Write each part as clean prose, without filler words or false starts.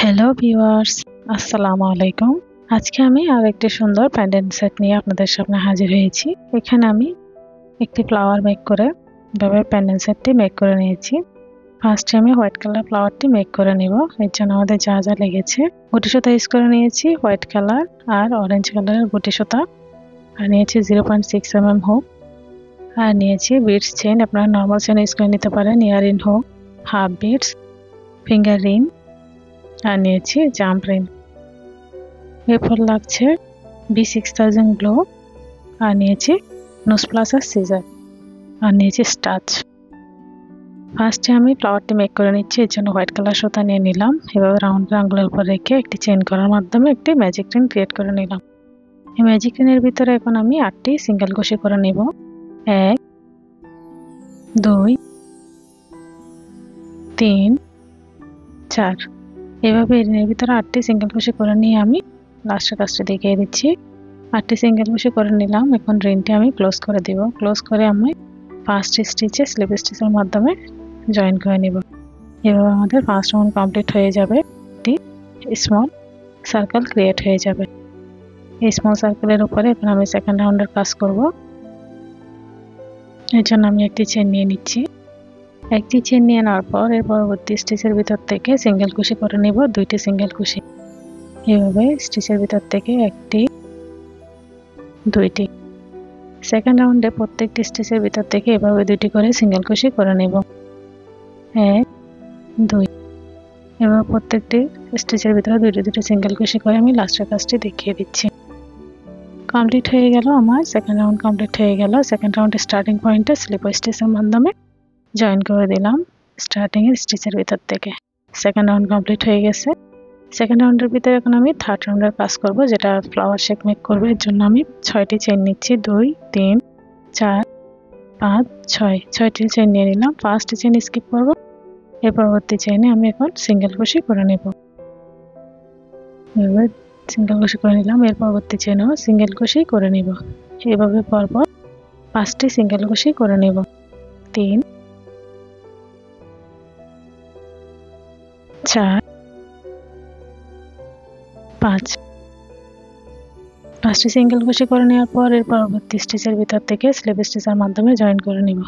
Hello viewers, আসসালামু আলাইকুম। আজকে আমি আরেকটি সুন্দর প্যান্ডেন্ট সেট নিয়ে আপনাদের সামনে হাজির হয়েছি। এখানে আমি একটি ফ্লাওয়ার মেক করে এভাবে প্যান্ডেন্ট সেটটি মেক করে নিয়েছি। ফার্স্টে আমি হোয়াইট কালার ফ্লাওয়ারটি মেক করে নিব। এর জন্য আমাদের যা যা লেগেছে, গুটি সুতা ইউজ করে নিয়েছি হোয়াইট কালার আর অরেঞ্জ কালারের গুটি সুতা, আর নিয়েছি 0.6 mm হুক, আর নিয়েছি বিডস চেইন। আপনারা নর্মাল চেইন ইউজ করে নিতে পারেন, earring hook, half beads, finger ring, আর নিয়েছি জাম্প রিং। এরপর লাগছে B6000 গ্লো, আর নিয়েছি নোজ প্লাস আর সিজার, আর নিয়েছি স্টাচ। ফার্স্টে আমি ফ্লাওয়ারটি মেক করে নিচ্ছি। এর জন্য হোয়াইট কালার সুতা নিয়ে নিলাম। এভাবে রাউন্ড আঙ্গুলের উপর রেখে একটি চেইন করার মাধ্যমে একটি ম্যাজিক রিং ক্রিয়েট করে নিলাম। এই ম্যাজিক রিংয়ের ভিতরে এখন আমি 8টি সিঙ্গেল কুশি করে নিব। 1 2 3 4। এভাবে এর ভিতরে 8টি সিঙ্গেল কুশি করে নিয়ে আমি লাস্টের কাজটা দেখিয়ে দিচ্ছি। 8টি সিঙ্গেল কুশি করে নিলাম। এখন রিংটি আমি ক্লোজ করে দিব। ক্লোজ করে আমি ফার্স্ট স্টিচে স্লিপ স্টিচের মাধ্যমে জয়েন করে নিব। এভাবে আমাদের ফার্স্ট রাউন্ড কমপ্লিট হয়ে যাবে। একটি স্মল সার্কেল ক্রিয়েট হয়ে যাবে। এই স্মল সার্কেলের উপরে এখন আমি সেকেন্ড রাউন্ডের কাজ করব। এর জন্য আমি একটি চেন নিয়ে নিচ্ছি। একটি চেন নিয়ে নেওয়ার পর এর পরবর্তী স্টিচের ভিতর থেকে সিঙ্গেল কুশি করে নিব 2টি সিঙ্গেল কুশি। এভাবে স্টিচের ভিতর থেকে 1টি 2টি। সেকেন্ড রাউন্ডে প্রত্যেকটি স্টিচের ভিতর থেকে এভাবে 2টি করে সিঙ্গেল কুশি করে নেব। 1 2। এভাবে প্রত্যেকটি স্টিচের ভিতরে 2টি সিঙ্গেল কুশি করে আমি লাস্টের কাজটি দেখিয়ে দিচ্ছি। কমপ্লিট হয়ে গেল আমার সেকেন্ড রাউন্ড কমপ্লিট হয়ে গেল। সেকেন্ড রাউন্ডের স্টার্টিং পয়েন্টে স্লিপ স্টিচের মাধ্যমে জয়েন করে দিলাম স্টার্টিং এর স্টিচের ভিতর থেকে। সেকেন্ড রাউন্ড কমপ্লিট হয়ে গেছে। সেকেন্ড রাউন্ডের ভিতরে এখন আমি থার্ড রাউন্ডের কাজ করব, যেটা ফ্লাওয়ার শেপ মেক করব। এর জন্য আমি 6টি চেইন নিচ্ছি। 2 3 4 5 6। 6টি চেইন নিয়ে নিলাম। ফার্স্ট চেইন স্কিপ করব। এর পরবর্তী চেইনে আমি এখন সিঙ্গেল কুশি করে নেব। এভাবে সিঙ্গেল কুশি করে নিলাম। এর পরবর্তী চেইনেও সিঙ্গেল কুশি করে নেব। এভাবে পরপর 5টি সিঙ্গেল কুশি করে নেব। 3 4 5। 5টি সিঙ্গেল কুশি করে নেওয়ার পর এর পরবর্তী স্টিচের ভিতর থেকে স্লিপ স্টিচের মাধ্যমে জয়েন করে নিব।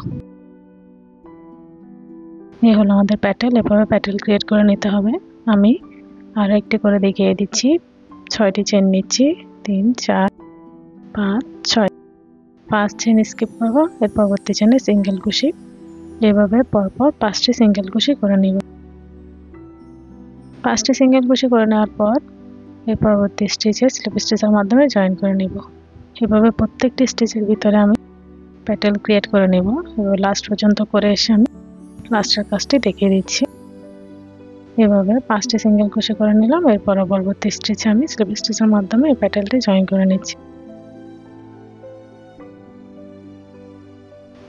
এই হলো আমাদের প্যাটেল। এভাবে প্যাটেল ক্রিয়েট করে নিতে হবে। আমি আরো একটি করে দেখিয়ে দিচ্ছি। 6টি চেইন নিচ্ছি। 3 4 5 6। 5 চেইন স্কিপ করব। এর পরবর্তী চেইনে সিঙ্গেল কুশি। এভাবে পরপর 5টি সিঙ্গেল কুশি করে নিব। 5টি সিঙ্গেল কুশি করে নেওয়ার পর এর পরবর্তী স্টিচে স্লিপ স্টিচের মাধ্যমে জয়েন করে নিব। এভাবে প্রত্যেকটি স্টিচের ভিতরে আমি প্যাটেল ক্রিয়েট করে নেব। এবার লাস্ট পর্যন্ত করে এসে আমি লাস্টের কাজটি দেখিয়ে দিচ্ছি। এভাবে 5টি সিঙ্গেল কুশি করে নিলাম। এর পরবর্তী স্টিচে আমি স্লিপ স্টিচের মাধ্যমে এই প্যাটেলটি জয়েন করে নিচ্ছি।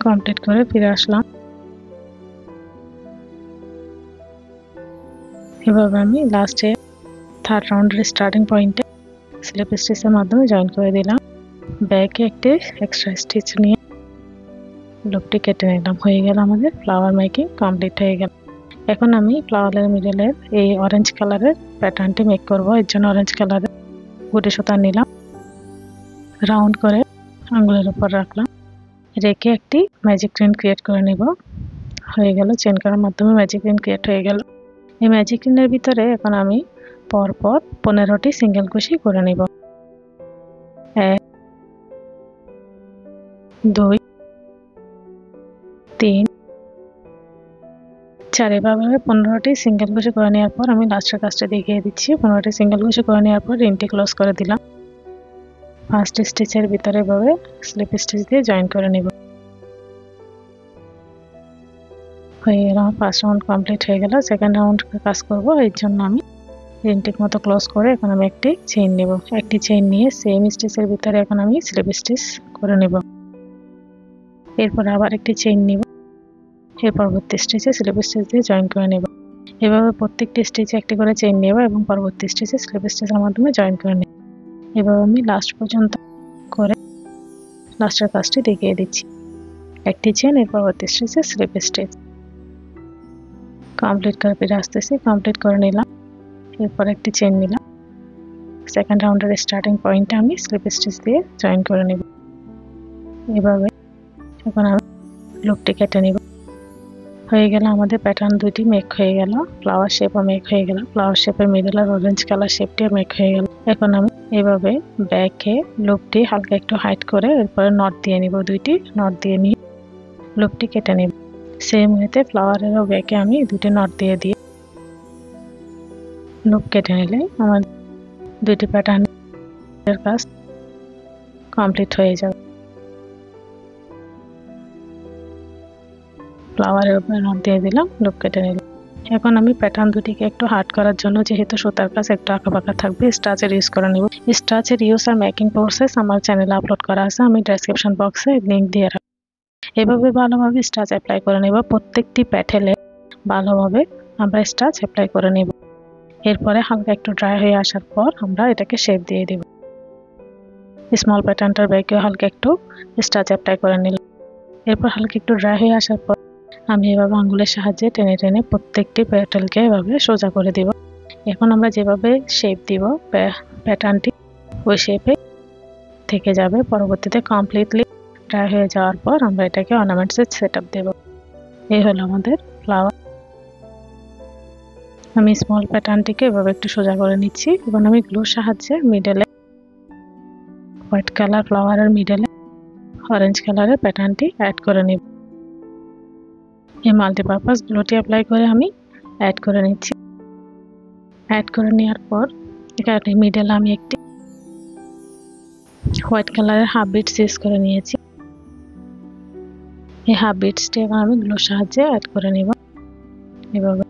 কমপ্লিট করে ফিরে আসলাম। এভাবে আমি লাস্টে থার্ড রাউন্ডের স্টার্টিং পয়েন্টে স্লিপ স্টিচের মাধ্যমে জয়েন করে দিলাম। ব্যাকে একটি এক্সট্রা স্টিচ নিয়ে লুপটি কেটে নিলাম। হয়ে গেল আমাদের ফ্লাওয়ার মেকিং কমপ্লিট হয়ে গেল। এখন আমি ফ্লাওয়ারের মিডলের এই অরেঞ্জ কালারের প্যাটার্নটি মেক করব। এর জন্য অরেঞ্জ কালারের গুটি সুতা নিলাম, রাউন্ড করে আঙ্গুলের উপর রাখলাম, রেখে একটি ম্যাজিক রিং ক্রিয়েট করে নেব। হয়ে গেল, চেইন করার মাধ্যমে ম্যাজিক রিং ক্রিয়েট হয়ে গেল। এই ম্যাজিক রিংয়ের ভিতরে এখন আমি পরপর 15টি সিঙ্গেল কুশি করে নেব। 1 2 3 4। এভাবে 15টি সিঙ্গেল কুশি করে নেওয়ার পর আমি লাস্টের কাজটা দেখিয়ে দিচ্ছি। 15টি সিঙ্গেল কুশি করে নেওয়ার পর রিংটি ক্লোজ করে দিলাম। ফার্স্ট স্টিচের ভিতরে এভাবে স্লিপ স্টিচ দিয়ে জয়েন করে নেব। হয়ে গেল, আমার ফার্স্ট রাউন্ড কমপ্লিট হয়ে গেল। সেকেন্ড রাউন্ড কাজ করব। এর জন্য আমি রিংটির মতো ক্লোজ করে এখন আমি একটি চেইন নেব। একটি চেইন নিয়ে সেম স্টিচের ভিতরে এখন আমি স্লিপ স্টিচ করে নেব। এরপর আবার একটি চেইন নিব। এর পরবর্তী স্টিচে স্লিপ স্টিচ দিয়ে জয়েন করে নেব। এভাবে প্রত্যেকটি স্টিচে একটি করে চেইন নেব এবং পরবর্তী স্টিচে স্লিপ স্টিচের মাধ্যমে জয়েন করে নেব। এভাবে আমি লাস্ট পর্যন্ত করে লাস্টের কাজটি দেখিয়ে দিচ্ছি। একটি চেইন, এর পরবর্তী স্টিচে স্লিপ স্টিচ। কমপ্লিট করে ফিরে আসতেছি। কমপ্লিট করে নিলাম। এরপর একটি চেন নিলাম। সেকেন্ড রাউন্ডের স্টার্টিং পয়েন্টে আমি স্লিপ স্টিচ দিয়ে জয়েন করে নেব। এভাবে এখন আমি লুপটি কেটে নেব। হয়ে গেল আমাদের প্যাটার্ন দুটি মেক হয়ে গেল। ফ্লাওয়ার শেপও মেক হয়ে গেল। ফ্লাওয়ার শেপের মিডল আর অরেঞ্জ কালার শেপটিও মেক হয়ে গেল। এখন আমি এভাবে ব্যাকে লুপটি হালকা একটু হাইট করে এরপরে নট দিয়ে নিব। দুইটি নট দিয়ে নিয়ে লুপটি কেটে নেব। সেম ওয়েতে ফ্লাওয়ারেরও ব্যাকে আমি দুটি নট দিয়ে লুপ কেটে নিলে আমার দুটি প্যাটার্নের কাজ কমপ্লিট হয়ে যাবে। ফ্লাওয়ারের উপরে নট দিয়ে দিলাম, লুপ কেটে নিলাম। এখন আমি প্যাটার্ন দুটিকে একটু হার্ড করার জন্য, যেহেতু সুতার কাজ একটু আঁকাবাঁকা থাকবে, স্টাচের ইউজ করে নেব। স্টাচের ইউজ আর মেকিং প্রসেস আমার চ্যানেলে আপলোড করা আছে, আমি ডেসক্রিপশন বক্সে লিংক দিয়ে রাখবো। এভাবে ভালোভাবে স্টাচ অ্যাপ্লাই করে নেব। প্রত্যেকটি প্যাটেলে ভালোভাবে আমরা স্টাচ অ্যাপ্লাই করে নেব। এরপরে হালকা একটু ড্রাই হয়ে আসার পর আমরা এটাকে শেপ দিয়ে দেব। স্মল প্যাটার্নটার ব্যাকে হালকা একটু স্টাচ অ্যাপ্লাই করে নিলাম। এরপর হালকা একটু ড্রাই হয়ে আসার পর আমি এভাবে আঙ্গুলের সাহায্যে টেনে টেনে প্রত্যেকটি প্যাটেলকে এভাবে সোজা করে দিব। এখন আমরা যেভাবে শেপ দিব প্যাটার্নটি ওই শেপে থেকে যাবে। পরবর্তীতে কমপ্লিটলি ড্রাই হয়ে যাওয়ার পর আমরা এটাকে অর্নামেন্টসে সেট আপ দেব। এই হলো আমাদের ফ্লাওয়ার। আমি স্মল প্যাটার্নটিকে এভাবে একটু সোজা করে নিচ্ছি এবং আমি গ্লুর সাহায্যে মিডলে হোয়াইট কালার ফ্লাওয়ারের মিডলে অরেঞ্জ কালারের প্যাটার্নটি অ্যাড করে নিব। এই মাল্টিপারপাস গ্লুটি অ্যাপ্লাই করে আমি অ্যাড করে নিচ্ছি। অ্যাড করে নেওয়ার পর এখানে মিডলে আমি একটি হোয়াইট কালারের হাফ বিটস ইউজ করে নিয়েছি। এই হাফ বিটসটি এখন আমি গ্লুর সাহায্যে অ্যাড করে নিব। এভাবে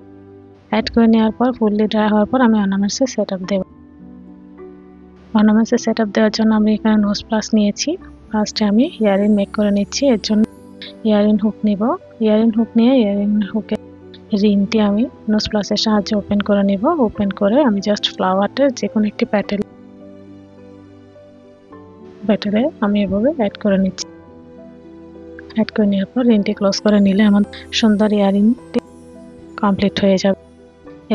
অ্যাড করে নেওয়ার পর ফুললি ড্রাই হওয়ার পর আমি অর্নামেন্টসে সেট আপ দেব। অর্নামেন্টসে সেট আপ দেওয়ার জন্য আমি এখানে নোজ প্লাস নিয়েছি। ফার্স্টে আমি ইয়ারিং মেক করে নিচ্ছি। এর জন্য ইয়ারিং হুক নিব। ইয়ারিং হুক নিয়ে ইয়ারিং হুকের রিংটি আমি নোজ প্লাসের সাহায্যে ওপেন করে নিব। ওপেন করে আমি জাস্ট ফ্লাওয়ারের যে কোনো একটি প্যাটেলে আমি এভাবে অ্যাড করে নিচ্ছি। অ্যাড করে নেওয়ার পর রিংটি ক্লোজ করে নিলে আমার সুন্দর ইয়ারিংটি কমপ্লিট হয়ে যাবে।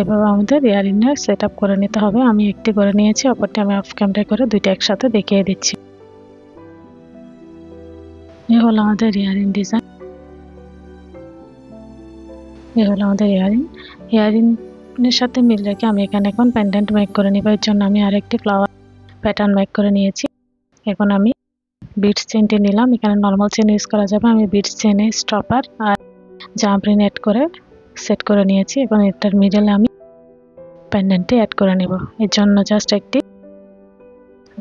এভাবে আমাদের ইয়ারিংয়ের সেট আপ করে নিতে হবে। আমি একটি করে নিয়েছি, অপরটি আমি অফ ক্যামেরা করে দুইটা একসাথে দেখিয়ে দিচ্ছি। এই হলো আমাদের ইয়ারিং ডিজাইন। এই হলো আমাদের ইয়ারিংয়ের সাথে মিল রেখে আমি এখানে এখন পেন্ডেন্ট মেক করে নিব। এর জন্য আমি আরেকটি ফ্লাওয়ার প্যাটার্ন মেক করে নিয়েছি। এখন আমি বিটস চেনটি নিলাম। এখানে নর্মাল চেন ইউজ করা যাবে। আমি বিটস চেনে স্টপার আর জাম্প রিং অ্যাড করে সেট করে নিয়েছি। এবং এটার মিডলে আমি পেন্ডেন্টটি অ্যাড করে নেব। এর জন্য জাস্ট একটি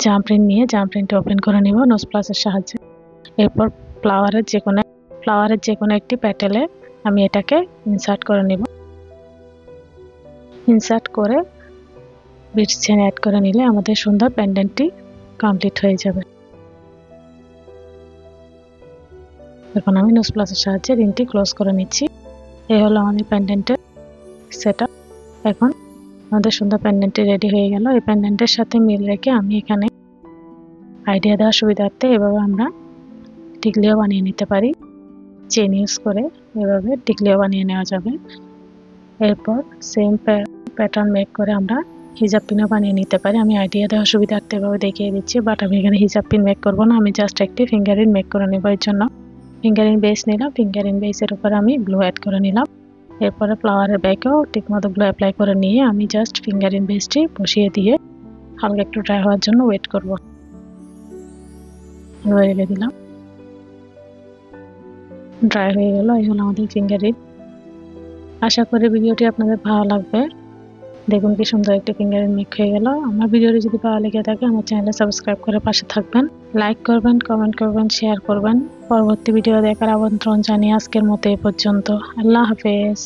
জাম্প রিং নিয়ে জাম্প রিংটি ওপেন করে নেব নোজ প্লাসের সাহায্যে। এরপর ফ্লাওয়ারের যে কোনো একটি প্যাটেলে আমি এটাকে ইনসার্ট করে নেব। ইনসার্ট করে বিটস চেন অ্যাড করে নিলে আমাদের সুন্দর পেন্ডেন্টটি কমপ্লিট হয়ে যাবে। এখন আমি নোজ প্লাসের সাহায্যে রিংটি ক্লোজ করে নিচ্ছি। এই হলো আমাদের পেন্ডেন্টের সেট আপ। এখন আমাদের সুন্দর পেন্ডেন্টটি রেডি হয়ে গেল। এই পেন্ডেন্টের সাথে মিল রেখে আমি এখানে আইডিয়া দেওয়ার সুবিধার্থে এভাবে আমরা টিকলিও বানিয়ে নিতে পারি। চেন ইউজ করে এভাবে টিকলিও বানিয়ে নেওয়া যাবে। এরপর সেম প্যাটার্ন মেক করে আমরা হিজাব পিনও বানিয়ে নিতে পারি। আমি আইডিয়া দেওয়ার সুবিধার্থে এভাবে দেখিয়ে দিচ্ছি, বাট আমি এখানে হিজাব পিন মেক করবো না। আমি জাস্ট একটি ফিঙ্গারিং মেক করে নেব। এর জন্য ফিঙ্গারিং বেস নিলাম। ফিঙ্গারিং বেসের উপর আমি গ্লু অ্যাড করে নিলাম। এরপরে ফ্লাওয়ারের ব্যাকেও ঠিকমতো গ্লু অ্যাপ্লাই করে নিয়ে আমি জাস্ট ফিঙ্গারিং বেসটি বসিয়ে দিয়ে হালকা একটু ড্রাই হওয়ার জন্য ওয়েট করব। রেখে দিলাম। ড্রাই হয়ে গেল। এই হলো আমাদের ফিঙ্গারিং। আশা করি ভিডিওটি আপনাদের ভালো লাগবে। দেখুন কি সুন্দর একটি ফিঙ্গারিং মেক হয়ে গেল। আমার ভিডিওটি যদি ভালো লেগে থাকে আমার চ্যানেলে সাবস্ক্রাইব করে পাশে থাকবেন, লাইক করবেন, কমেন্ট করবেন, শেয়ার করবেন। পরবর্তী ভিডিও দেখার আমন্ত্রণ জানিয়ে আজকের মতো এই পর্যন্ত। আল্লাহ হাফেজ।